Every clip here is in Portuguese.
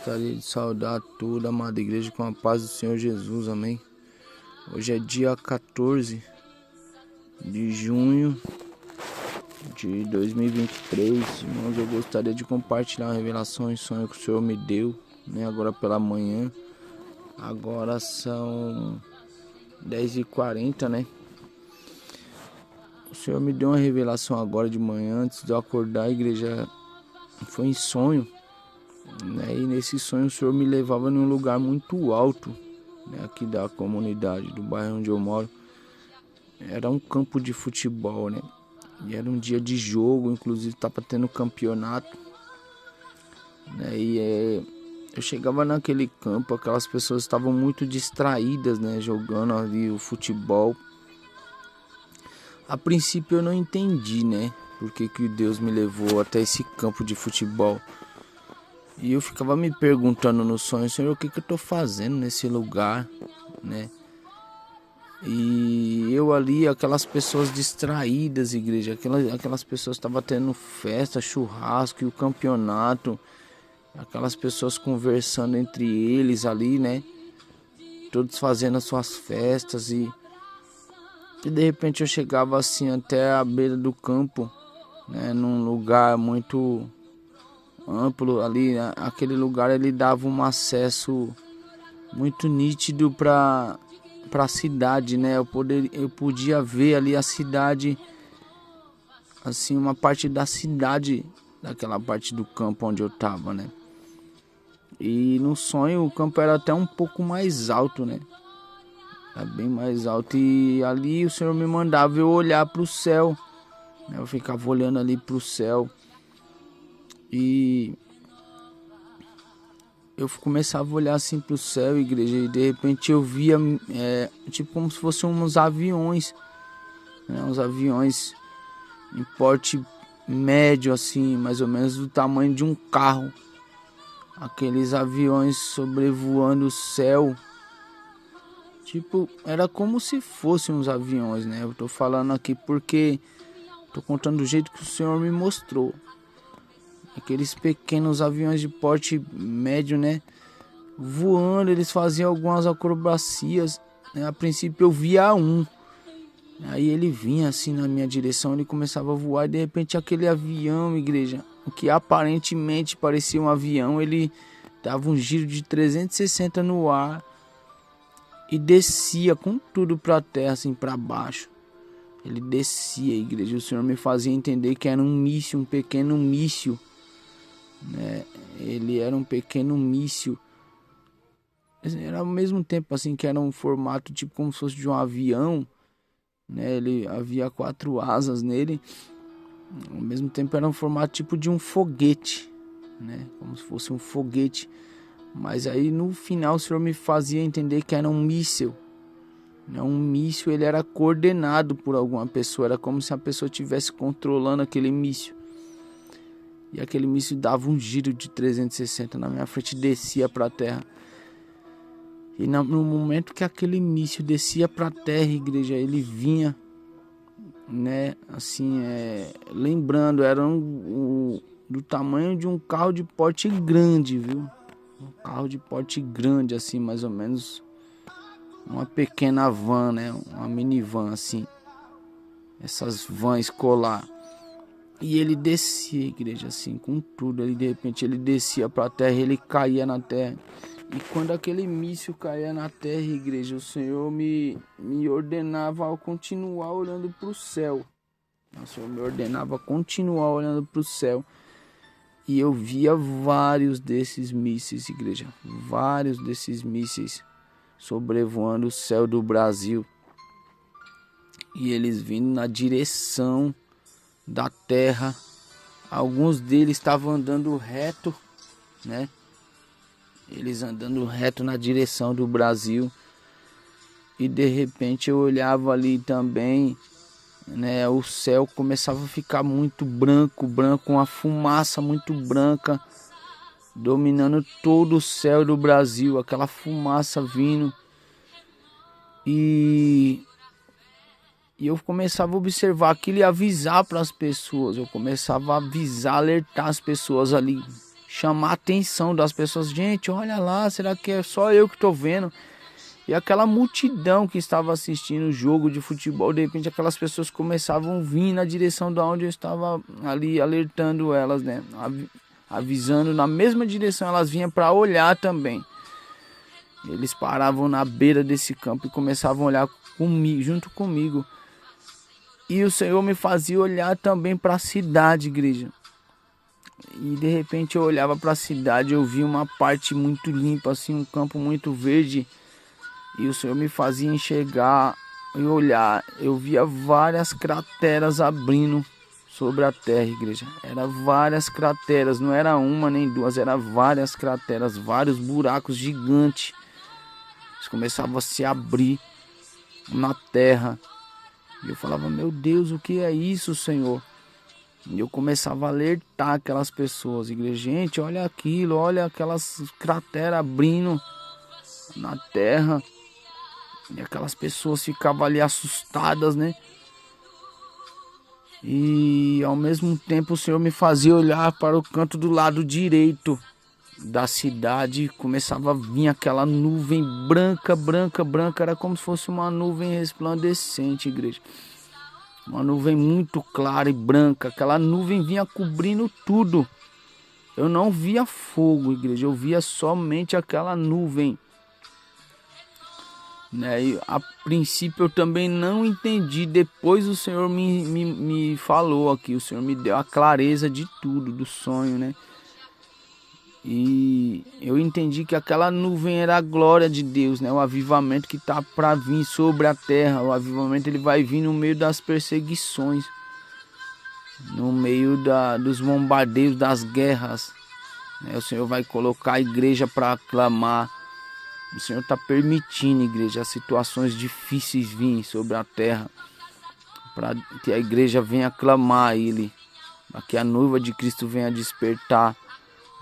Gostaria de saudar toda a amada igreja com a paz do Senhor Jesus, amém. Hoje é dia 14 de junho de 2023, irmãos. Eu gostaria de compartilhar uma revelação e sonho que o Senhor me deu, né, agora pela manhã. Agora são 10h40, né? O Senhor me deu uma revelação agora de manhã, antes de eu acordar. A igreja foi em sonho, né? E nesse sonho o Senhor me levava num lugar muito alto, né, aqui da comunidade, do bairro onde eu moro. Era um campo de futebol, né? E era um dia de jogo, inclusive estava tendo campeonato, né? Eu chegava naquele campo, aquelas pessoas estavam muito distraídas, né, jogando ali o futebol. A princípio eu não entendi, né, por que Deus me levou até esse campo de futebol. E eu ficava me perguntando no sonho: Senhor, o que eu tô fazendo nesse lugar, né? E eu ali, aquelas pessoas distraídas, igreja, aquelas pessoas estavam tendo festa, churrasco e o campeonato, aquelas pessoas conversando entre eles ali, né? Todos fazendo as suas festas e de repente eu chegava assim até a beira do campo, né? Num lugar muito amplo ali, né? Aquele lugar ele dava um acesso muito nítido para a cidade, né? Eu podia ver ali a cidade, assim, uma parte da cidade, daquela parte do campo onde eu tava, né? E no sonho o campo era até um pouco mais alto, né? Era bem mais alto, e ali o Senhor me mandava eu olhar para o céu, né? Eu ficava olhando ali para o céu e eu começava a olhar assim pro céu, igreja, e de repente eu via tipo como se fossem uns aviões, né? Uns aviões em porte médio, assim, mais ou menos do tamanho de um carro. Aqueles aviões sobrevoando o céu. Tipo, era como se fossem uns aviões, né? Eu tô falando aqui porque tô contando do jeito que o Senhor me mostrou. Aqueles pequenos aviões de porte médio, né? Voando, eles faziam algumas acrobacias, né? A princípio eu via um. Aí ele vinha assim na minha direção, ele começava a voar e de repente aquele avião, igreja, o que aparentemente parecia um avião, ele dava um giro de 360 no ar e descia com tudo para a terra, assim, para baixo. Ele descia, igreja. O Senhor me fazia entender que era um míssil, um pequeno míssil, né? Ele era um pequeno míssil. Era ao mesmo tempo assim que era um formato tipo como se fosse de um avião, né? Ele havia 4 asas nele. Ao mesmo tempo era um formato tipo de um foguete, né? Como se fosse um foguete. Mas aí no final o Senhor me fazia entender que era um míssil. Um míssil, ele era coordenado por alguma pessoa. Era como se a pessoa estivesse controlando aquele míssil. E aquele míssil dava um giro de 360 na minha frente e descia para a terra. E no momento que aquele míssil descia para a terra, igreja, ele vinha, né, assim, lembrando, era do tamanho de um carro de porte grande, viu? Um carro de porte grande, assim, mais ou menos uma pequena van, né? Uma minivan, assim. Essas vans escolar. E ele descia, igreja, assim, com tudo. Ele, de repente, ele descia para a terra, ele caía na terra. E quando aquele míssil caía na terra, igreja, o Senhor me ordenava a continuar olhando para o céu. O Senhor me ordenava a continuar olhando para o céu. E eu via vários desses mísseis, igreja. Vários desses mísseis sobrevoando o céu do Brasil. E eles vindo na direção da terra. Alguns deles estavam andando reto, né? Eles andando reto na direção do Brasil. E de repente eu olhava ali também, né? O céu começava a ficar muito branco, uma fumaça muito branca, dominando todo o céu do Brasil. Aquela fumaça vindo. E eu começava a observar aquilo e avisar para as pessoas. Eu começava a avisar, alertar as pessoas ali. chamar a atenção das pessoas. Gente, olha lá, será que é só eu que tô vendo? E aquela multidão que estava assistindo o jogo de futebol, de repente aquelas pessoas começavam a vir na direção de onde eu estava ali alertando elas, né? Avisando na mesma direção, elas vinham para olhar também. Eles paravam na beira desse campo e começavam a olhar comigo, junto comigo. E o Senhor me fazia olhar também para a cidade, igreja. E de repente eu olhava para a cidade, eu via uma parte muito limpa, assim, um campo muito verde. E o Senhor me fazia enxergar e olhar. Eu via várias crateras abrindo sobre a terra, igreja. Era várias crateras, não era uma nem duas, era várias crateras, vários buracos gigantes. Eles começavam a se abrir na terra. E eu falava, meu Deus, o que é isso, Senhor? E eu começava a alertar aquelas pessoas, igreja. Gente, olha aquilo, olha aquelas crateras abrindo na terra. E aquelas pessoas ficavam ali assustadas, né? E ao mesmo tempo o Senhor me fazia olhar para o canto do lado direito da cidade. Começava a vir aquela nuvem branca, branca, branca. Era como se fosse uma nuvem resplandecente, igreja. Uma nuvem muito clara e branca. Aquela nuvem vinha cobrindo tudo. Eu não via fogo, igreja. Eu via somente aquela nuvem. E a princípio eu também não entendi. Depois o Senhor me falou aqui. O Senhor me deu a clareza de tudo, do sonho, né? E eu entendi que aquela nuvem era a glória de Deus, né? O avivamento que está para vir sobre a terra. O avivamento ele vai vir no meio das perseguições, no meio dos bombardeios, das guerras. O Senhor vai colocar a igreja para clamar. O Senhor está permitindo, igreja, as situações difíceis virem sobre a terra, para que a igreja venha clamar a Ele, para que a noiva de Cristo venha despertar,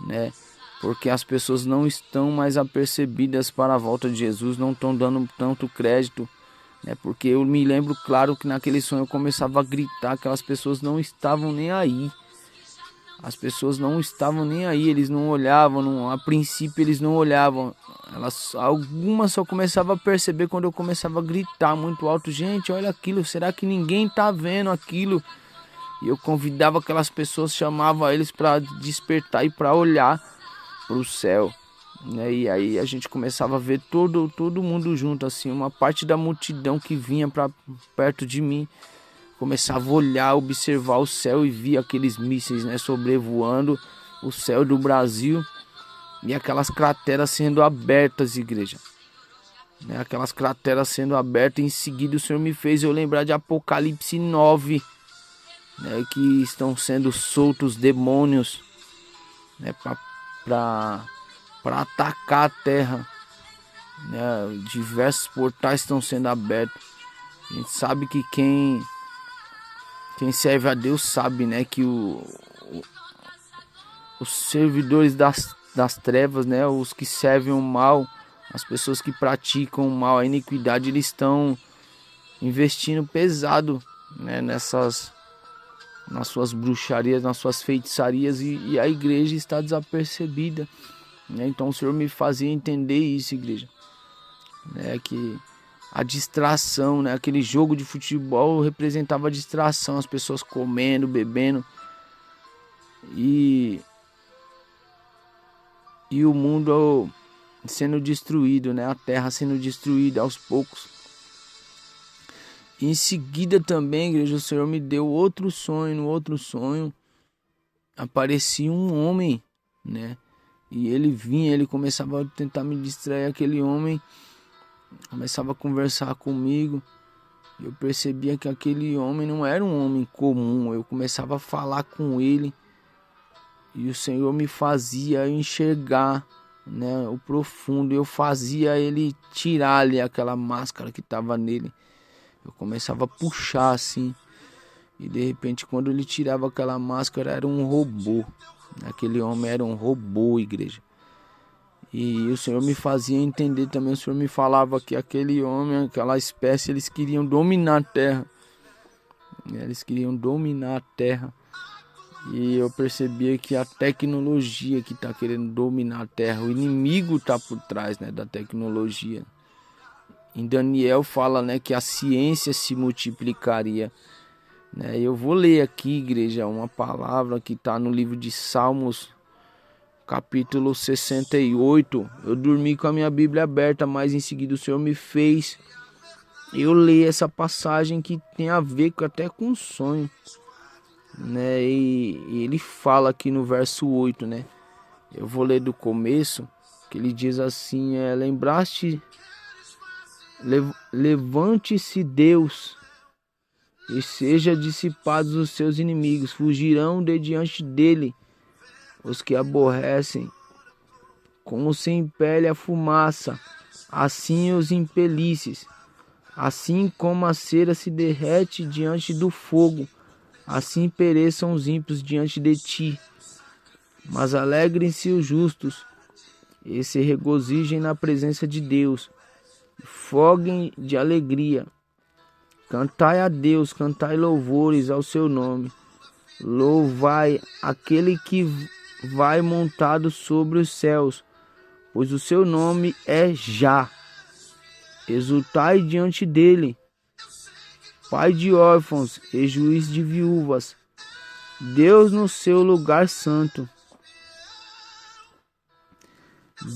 né? Porque as pessoas não estão mais apercebidas para a volta de Jesus, não estão dando tanto crédito, né? Porque eu me lembro, claro, que naquele sonho eu começava a gritar, aquelas pessoas não estavam nem aí. As pessoas não estavam nem aí, eles não olhavam, a princípio eles não olhavam. Algumas só começavam a perceber quando eu começava a gritar muito alto. Gente, olha aquilo, será que ninguém está vendo aquilo? E eu convidava aquelas pessoas, chamava eles para despertar e para olhar para o céu, né? E aí a gente começava a ver todo mundo junto, assim, uma parte da multidão que vinha para perto de mim. Começava a olhar, observar o céu e via aqueles mísseis, né, sobrevoando o céu do Brasil e aquelas crateras sendo abertas, igreja, né, aquelas crateras sendo abertas. Em seguida o Senhor me fez eu lembrar de Apocalipse 9, né, que estão sendo soltos demônios, né, para atacar a terra, né, diversos portais estão sendo abertos. A gente sabe que quem serve a Deus sabe, né, que os servidores das trevas, né, os que servem o mal, as pessoas que praticam o mal, a iniquidade, eles estão investindo pesado, né, nas suas bruxarias, nas suas feitiçarias, e a igreja está desapercebida, né? Então o Senhor me fazia entender isso, igreja, né, que a distração, né? Aquele jogo de futebol representava a distração, as pessoas comendo, bebendo e o mundo sendo destruído, né? A terra sendo destruída aos poucos. E em seguida também, igreja, o Senhor me deu outro sonho. No outro sonho aparecia um homem, né? E ele vinha, ele começava a tentar me distrair. Aquele homem começava a conversar comigo. Eu percebia que aquele homem não era um homem comum. Eu começava a falar com ele e o Senhor me fazia enxergar, né, o profundo. Eu fazia ele tirar ali aquela máscara que estava nele. Eu começava a puxar assim e de repente quando ele tirava aquela máscara era um robô. Aquele homem era um robô, igreja. E o Senhor me fazia entender também, o Senhor me falava que aquele homem, aquela espécie, eles queriam dominar a terra. Eles queriam dominar a terra. E eu percebia que a tecnologia que está querendo dominar a Terra, o inimigo está por trás, né, da tecnologia. Em Daniel fala, né, que a ciência se multiplicaria. Né? Eu vou ler aqui, igreja, uma palavra que está no livro de Salmos, capítulo 68. Eu dormi com a minha Bíblia aberta, mas em seguida o Senhor me fez eu ler essa passagem que tem a ver até com um sonho. Né? E ele fala aqui no verso 8, né? Eu vou ler do começo, que ele diz assim, levante-se Deus, e seja dissipados os seus inimigos, fugirão de diante dele os que aborrecem, como se impele a fumaça, assim os impelisses, assim como a cera se derrete diante do fogo, assim pereçam os ímpios diante de ti. Mas alegrem-se os justos, e se regozijem na presença de Deus, foguem de alegria. Cantai a Deus, cantai louvores ao seu nome. Louvai aquele que vai montado sobre os céus, pois o seu nome é Já. Exultai diante dele, Pai de órfãos e juiz de viúvas, Deus no seu lugar santo.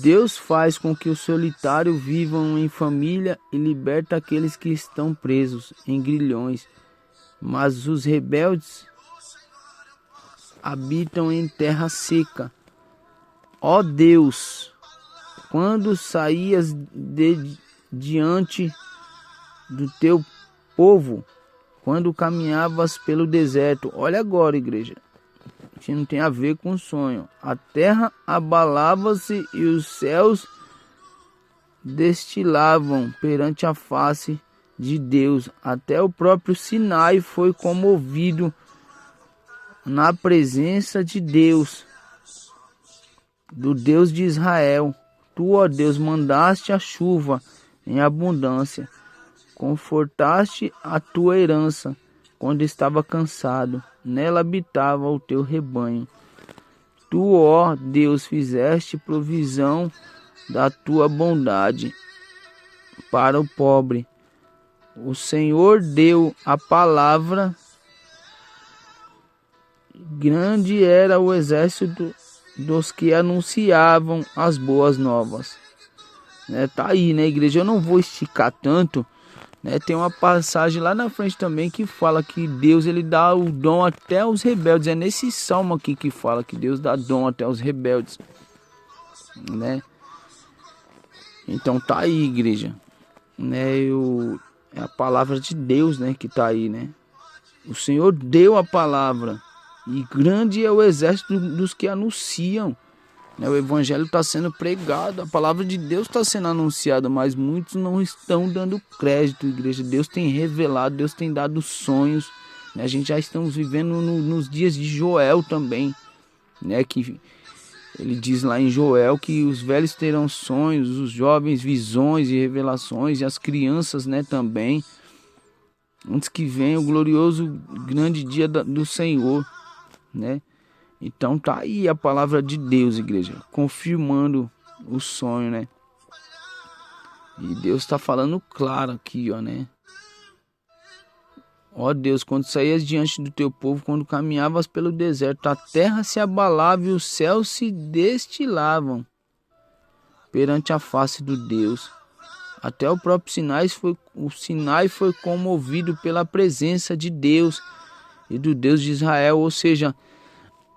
Deus faz com que os solitários vivam em família e liberta aqueles que estão presos em grilhões, mas os rebeldes habitam em terra seca. Ó Deus, quando saías diante do teu povo, quando caminhavas pelo deserto. Olha agora, igreja, que não tem a ver com sonho. A terra abalava-se e os céus destilavam perante a face de Deus. Até o próprio Sinai foi comovido na presença de Deus, do Deus de Israel. Tu, ó Deus, mandaste a chuva em abundância, confortaste a tua herança quando estava cansado, nela habitava o teu rebanho. Tu, ó Deus, fizeste provisão da tua bondade para o pobre. O Senhor deu a palavra, grande era o exército dos que anunciavam as boas novas. Tá aí, né, igreja? Eu não vou esticar tanto, né? Tem uma passagem lá na frente também que fala que Deus, ele dá o dom até aos rebeldes. É nesse salmo aqui que fala que Deus dá dom até aos rebeldes, né? Então tá aí, igreja, né? É a palavra de Deus, né, que tá aí, né? O Senhor deu a palavra e grande é o exército dos que anunciam. O evangelho está sendo pregado, a palavra de Deus está sendo anunciada, mas muitos não estão dando crédito, igreja. Deus tem revelado, Deus tem dado sonhos, né? A gente já estamos vivendo nos dias de Joel também, né? Que ele diz lá em Joel que os velhos terão sonhos, os jovens visões e revelações, e as crianças, né, também, antes que venha o glorioso grande dia do Senhor, né? Então tá aí a palavra de Deus, igreja, confirmando o sonho, né? E Deus tá falando claro aqui, ó, né? Ó Deus, quando saías diante do teu povo, quando caminhavas pelo deserto, a terra se abalava e os céus se destilavam perante a face do Deus. Até o próprio Sinai foi comovido pela presença de Deus e do Deus de Israel, ou seja,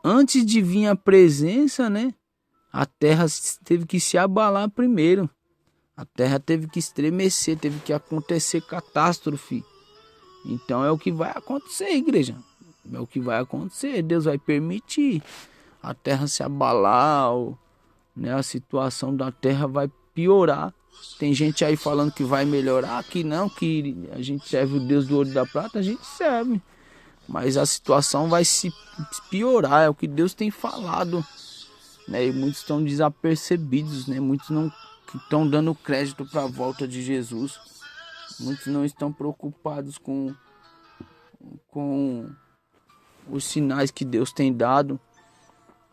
antes de vir a presença, né, a terra teve que se abalar primeiro. A terra teve que estremecer, teve que acontecer catástrofe. Então é o que vai acontecer, igreja. É o que vai acontecer. Deus vai permitir a terra se abalar, né, a situação da terra vai piorar. Tem gente aí falando que vai melhorar, que não, que a gente serve o Deus do ouro da prata, a gente serve. Mas a situação vai se piorar, é o que Deus tem falado, né? E muitos estão desapercebidos, né? Muitos não estão dando crédito para a volta de Jesus. Muitos não estão preocupados com os sinais que Deus tem dado,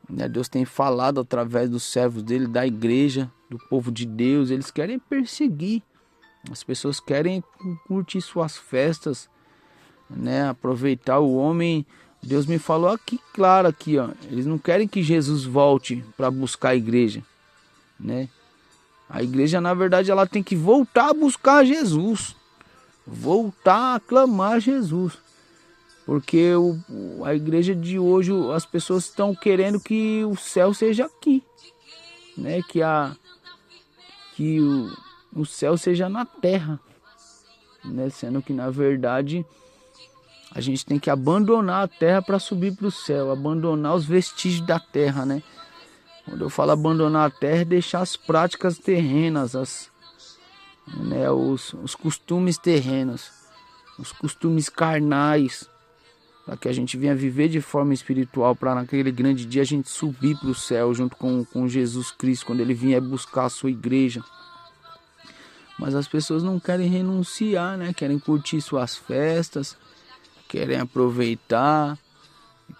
né? Deus tem falado através dos servos dele, da igreja, do povo de Deus. Eles querem perseguir, as pessoas querem curtir suas festas, né? Aproveitar o homem. Deus me falou aqui, claro, aqui, ó. Eles não querem que Jesus volte para buscar a igreja, né? A igreja, na verdade, ela tem que voltar a buscar Jesus, voltar a clamar Jesus, porque a igreja de hoje, as pessoas estão querendo que o céu seja aqui, né? Que o céu seja na terra, né? Sendo que, na verdade, a gente tem que abandonar a terra para subir para o céu, abandonar os vestígios da terra, né? Quando eu falo abandonar a terra, é deixar as práticas terrenas, né, os costumes terrenos, os costumes carnais, para que a gente venha viver de forma espiritual, para naquele grande dia a gente subir para o céu junto com Jesus Cristo, quando ele vier buscar a sua igreja. Mas as pessoas não querem renunciar, né? Querem curtir suas festas, querem aproveitar,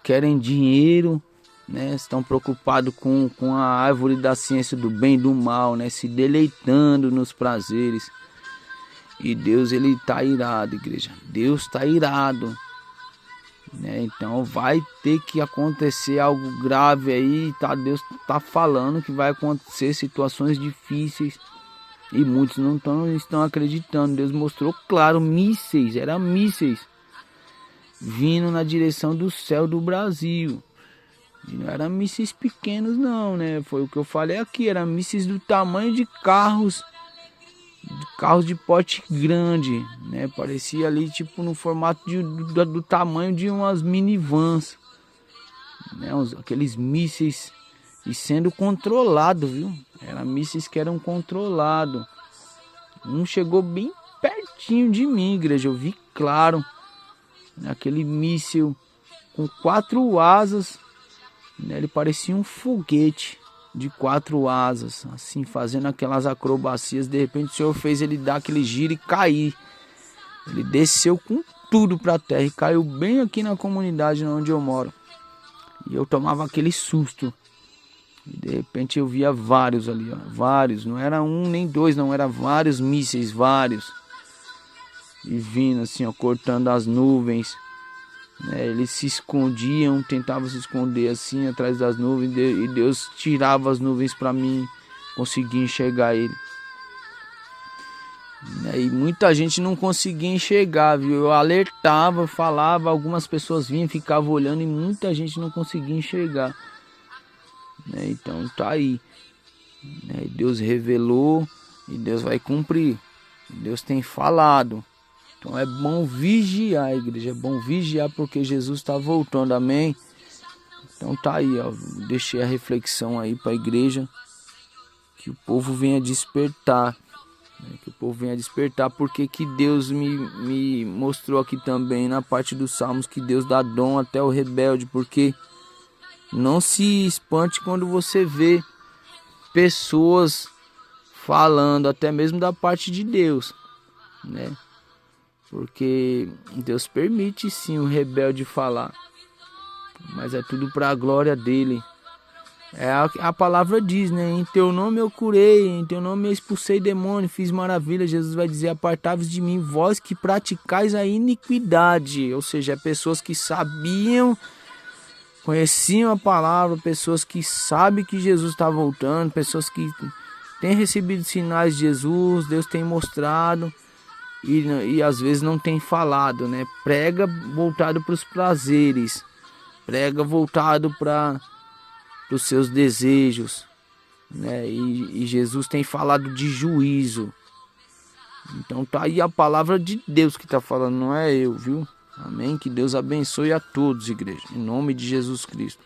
querem dinheiro, né? Estão preocupados com a árvore da ciência do bem e do mal, né? Se deleitando nos prazeres. E Deus, ele está irado, igreja. Deus está irado, né? Então vai ter que acontecer algo grave aí, tá? Deus está falando que vai acontecer situações difíceis. E muitos não estão acreditando. Deus mostrou claro, mísseis, eram mísseis vindo na direção do céu do Brasil. E não eram mísseis pequenos não, né? Foi o que eu falei aqui, eram mísseis do tamanho de carros de porte grande, né? Parecia ali tipo no formato do tamanho de umas minivans, né? Aqueles mísseis, e sendo controlado, viu? Eram mísseis que eram controlados. Um chegou bem pertinho de mim, igreja, eu vi claro. Aquele míssil com 4 asas, né? Ele parecia um foguete de 4 asas, assim, fazendo aquelas acrobacias. De repente o Senhor fez ele dar aquele giro e cair. Ele desceu com tudo para a terra e caiu bem aqui na comunidade onde eu moro. E eu tomava aquele susto. E de repente eu via vários ali, ó, vários, não era um nem dois, não, era vários mísseis, vários. E vindo assim, ó, cortando as nuvens, né? Eles se escondiam, tentavam se esconder assim atrás das nuvens, e Deus tirava as nuvens para mim conseguir enxergar ele, né? E muita gente não conseguia enxergar, viu? Eu alertava, falava, algumas pessoas vinham, ficavam olhando, e muita gente não conseguia enxergar, né? Então tá aí, né? Deus revelou e Deus vai cumprir. Deus tem falado. Então é bom vigiar, igreja, é bom vigiar, porque Jesus está voltando, amém? Então tá aí, ó, deixei a reflexão aí para a igreja, que o povo venha despertar, né? Que o povo venha despertar, porque que Deus me mostrou aqui também na parte dos Salmos, que Deus dá dom até o rebelde, porque não se espante quando você vê pessoas falando, até mesmo da parte de Deus, né? Porque Deus permite sim o rebelde falar, mas é tudo para a glória dele. A palavra diz, né? Em teu nome eu curei, em teu nome eu expulsei demônio, fiz maravilha. Jesus vai dizer: apartai-vos de mim, vós que praticais a iniquidade. Ou seja, pessoas que sabiam, conheciam a palavra, pessoas que sabem que Jesus está voltando, pessoas que têm recebido sinais de Jesus, Deus tem mostrado. E às vezes não tem falado, né? Prega voltado para os prazeres, prega voltado para os seus desejos, né? E Jesus tem falado de juízo. Então tá aí a palavra de Deus que tá falando, não é eu, viu? Amém? Que Deus abençoe a todos, igreja, em nome de Jesus Cristo.